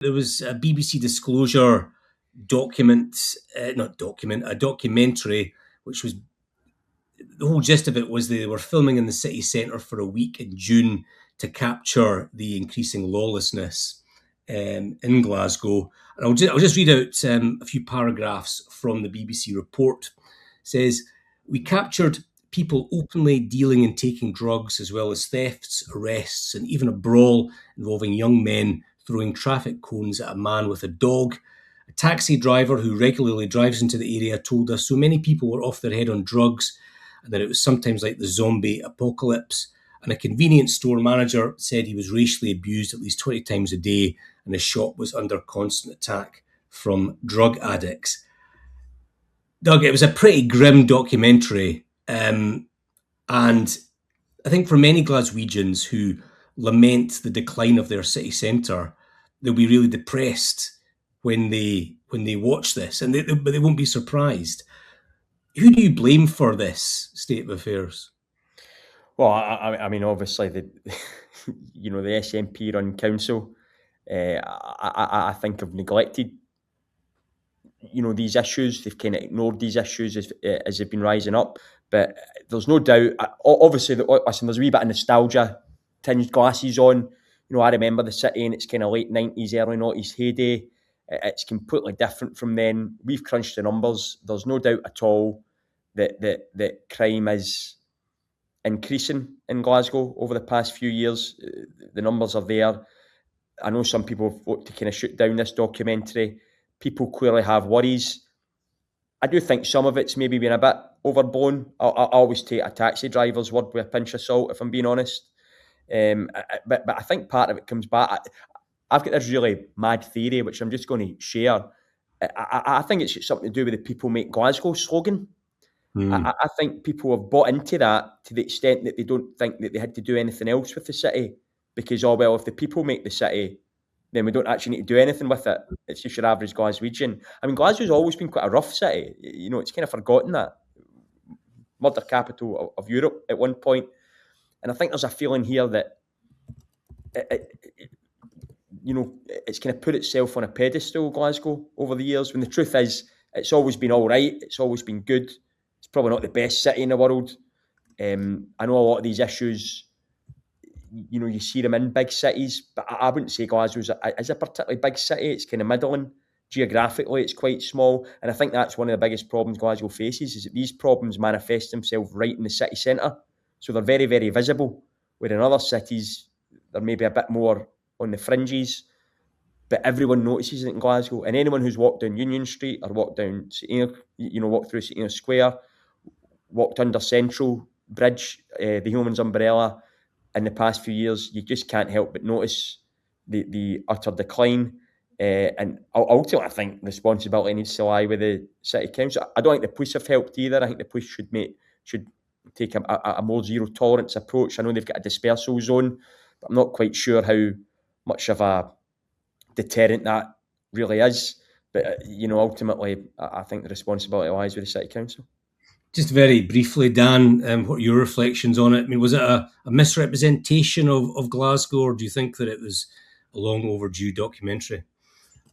There was a BBC Disclosure a documentary, which was, the whole gist of it was they were filming in the city centre for a week in June to capture the increasing lawlessness in Glasgow. And I'll just read out a few paragraphs from the BBC report. It says, "We captured people openly dealing and taking drugs, as well as thefts, arrests, and even a brawl involving young men throwing traffic cones at a man with a dog. A taxi driver who regularly drives into the area told us so many people were off their head on drugs and that it was sometimes like the zombie apocalypse. And a convenience store manager said he was racially abused at least 20 times a day and his shop was under constant attack from drug addicts." Doug, it was a pretty grim documentary. And I think for many Glaswegians who lament the decline of their city centre, they'll be really depressed when they watch this, but they won't be surprised. Who do you blame for this state of affairs? Well, I mean, obviously the the SNP run council, I think have neglected these issues. They've kind of ignored these issues as they've been rising up. But there's no doubt, obviously, listen, there's a wee bit of nostalgia tinged glasses on. I remember the city in its kind of late 90s, early 90s heyday. It's completely different from then. We've crunched the numbers. There's no doubt at all that crime is increasing in Glasgow over the past few years. The numbers are there. I know some people have voted to kind of shoot down this documentary. People clearly have worries. I do think some of it's maybe been a bit overblown. I always take a taxi driver's word with a pinch of salt, if I'm being honest. But I think part of it comes back. I've got this really mad theory, which I'm just going to share. I think it's something to do with the "People Make Glasgow" slogan. I think people have bought into that to the extent that they don't think that they had to do anything else with the city because, if the people make the city, then we don't actually need to do anything with it. It's just your average Glaswegian. I mean, Glasgow's always been quite a rough city. It's kind of forgotten that. Murder capital of Europe at one point. And I think there's a feeling here that, it's kind of put itself on a pedestal, Glasgow, over the years, when the truth is, it's always been all right. It's always been good. It's probably not the best city in the world. I know a lot of these issues, you see them in big cities, but I wouldn't say Glasgow is a particularly big city. It's kind of middling. Geographically, it's quite small. And I think that's one of the biggest problems Glasgow faces, is that these problems manifest themselves right in the city centre. So they're very, very visible, where in other cities, they're maybe a bit more on the fringes, but everyone notices it in Glasgow. And anyone who's walked down Union Street or walked down, walked through St Eyre Square, walked under Central Bridge, the Hillman's Umbrella, in the past few years, you just can't help but notice the utter decline. And ultimately, I think responsibility needs to lie with the city council. I don't think the police have helped either. I think the police should take a more zero tolerance approach. I know they've got a dispersal zone, but I'm not quite sure how much of a deterrent that really is. But ultimately, I think the responsibility lies with the city council. Just very briefly, Dan, what are your reflections on it? I mean, was it a misrepresentation of Glasgow, or do you think that it was a long overdue documentary?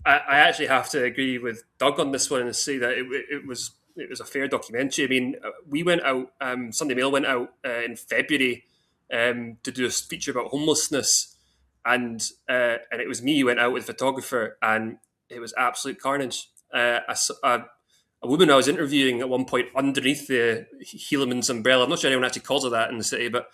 I actually have to agree with Doug on this one and say that it was a fair documentary. I mean, we went out, Sunday Mail went out in February to do a feature about homelessness, and it was me who went out with a photographer, and it was absolute carnage. A woman I was interviewing at one point underneath the Hillman's umbrella. I'm not sure anyone actually calls it that in the city, but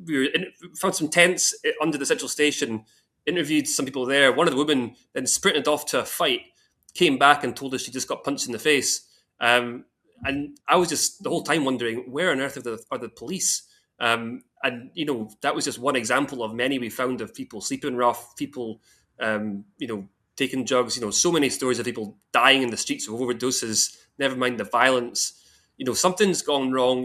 we found some tents under the central station, interviewed some people there. One of the women then sprinted off to a fight, came back and told us she just got punched in the face. And I was just the whole time wondering, where on earth are the police? And, that was just one example of many we found of people sleeping rough, people, taking drugs, so many stories of people dying in the streets of overdoses, never mind the violence. Something's gone wrong.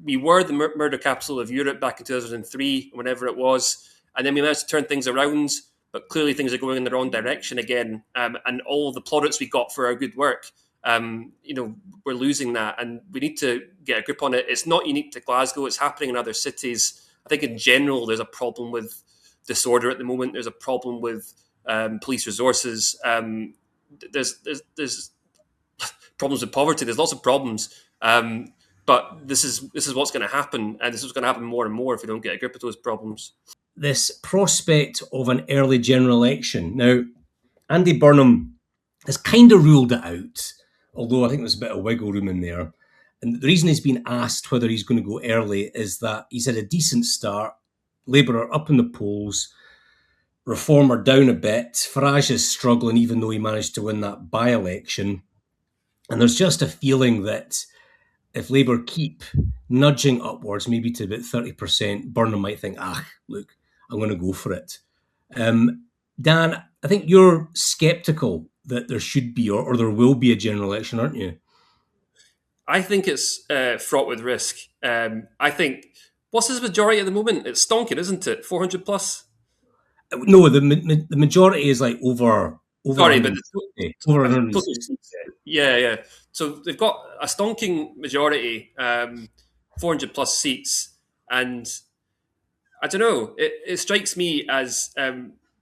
We were the murder capital of Europe back in 2003, whenever it was. And then we managed to turn things around, but clearly things are going in the wrong direction again. And all the plaudits we got for our good work, we're losing that. And we need to get a grip on it. It's not unique to Glasgow. It's happening in other cities. I think in general, there's a problem with disorder at the moment. There's a problem with police resources. There's problems with poverty. There's lots of problems. But this is what's going to happen, and this is going to happen more and more if we don't get a grip of those problems. This prospect of an early general election. Now, Andy Burnham has kind of ruled it out, although I think there's a bit of wiggle room in there. And the reason he's been asked whether he's going to go early is that he's had a decent start. Labour are up in the polls. Reform are down a bit. Farage is struggling, even though he managed to win that by-election. And there's just a feeling that if Labour keep nudging upwards, maybe to about 30%, Burnham might think, look, I'm going to go for it. Dan, I think you're sceptical that there should be or there will be a general election, aren't you? I think it's fraught with risk. I think, what's his majority at the moment? It's stonking, isn't it? 400 plus? No, the majority is like over. Sorry, but over 160. Yeah. So they've got a stonking majority, 400 plus seats, and I don't know. It strikes me as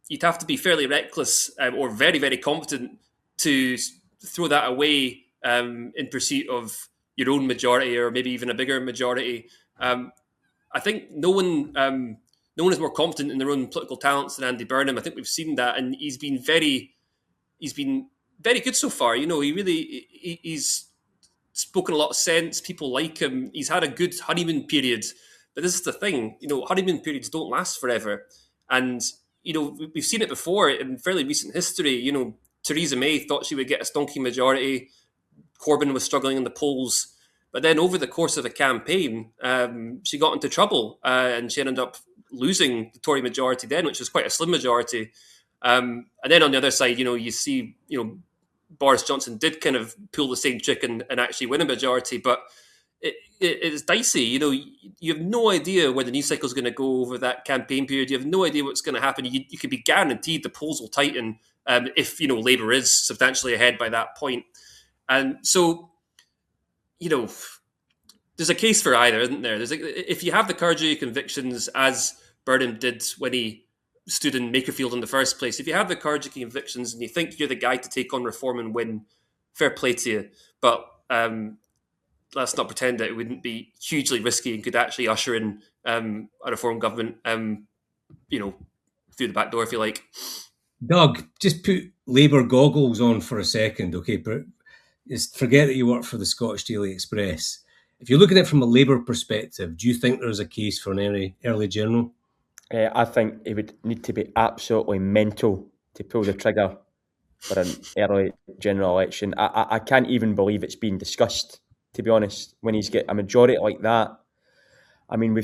you'd have to be fairly reckless or very, very confident to throw that away in pursuit of your own majority or maybe even a bigger majority. I think no one is more confident in their own political talents than Andy Burnham. I think we've seen that, and he's been very good so far. You know, he's spoken a lot of sense. People like him. He's had a good honeymoon period. But this is the thing, you know, honeymoon periods don't last forever. And, you know, we've seen it before in fairly recent history. You know, Theresa May thought she would get a stonking majority. Corbyn was struggling in the polls. But then over the course of a campaign, she got into trouble and she ended up losing the Tory majority then, which was quite a slim majority. And then on the other side, you know, you see, you know, Boris Johnson did kind of pull the same trick and actually win a majority. But it's dicey. You know, you have no idea where the news cycle is going to go over that campaign period. You have no idea what's going to happen. You can be guaranteed the polls will tighten if, you know, Labour is substantially ahead by that point. And so, you know, there's a case for either, isn't there? If you have the courage of your convictions, as Burnham did when he stood in Makerfield in the first place, if you have the courage of your convictions and you think you're the guy to take on reform and win, fair play to you. But let's not pretend that it wouldn't be hugely risky and could actually usher in a reform government, you know, through the back door, if you like. Doug, just put Labour goggles on for a second, okay? But just forget that you work for the Scottish Daily Express. If you're looking at it from a Labour perspective, do you think there's a case for an early general? I think it would need to be absolutely mental to pull the trigger for an early general election. I can't even believe it's being discussed, to be honest, when he's got a majority like that. I mean,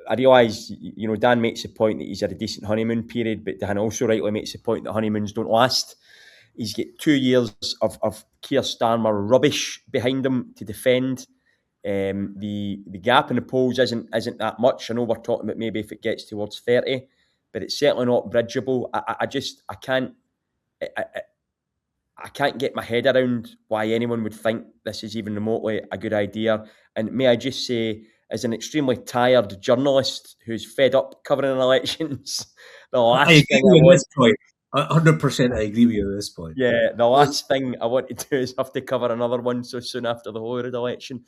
I realise, you know, Dan makes the point that he's had a decent honeymoon period, but Dan also rightly makes the point that honeymoons don't last. He's got 2 years of Keir Starmer rubbish behind him to defend. The gap in the polls isn't that much. I know we're talking about maybe if it gets towards 30, but it's certainly not bridgeable. I can't get my head around why anyone would think this is even remotely a good idea. And may I just say, as an extremely tired journalist who's fed up covering elections, the last I thing agree with this point. 100% I agree with you at this point. Yeah, the last thing I want to do is have to cover another one so soon after the Holyrood election.